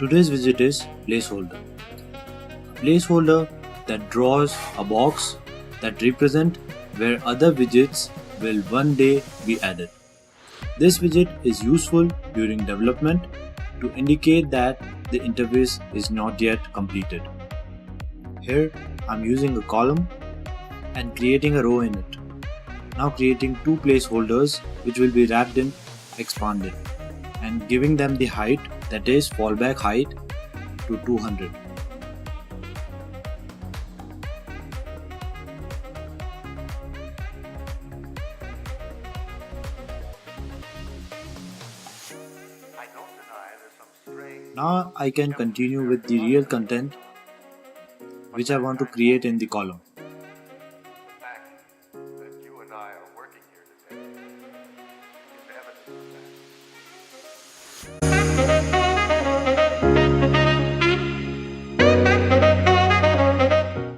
Today's widget is placeholder. A placeholder that draws a box that represents where other widgets will one day be added. This widget is useful during development to indicate that the interface is not yet completed. Here I'm using a column and creating a row in it. Now creating two placeholders which will be wrapped in expanded and giving them the height, that is fallback height, to 200. Now I can continue with the real content which I want to create in the column. That you and I are working here today is evidence of that.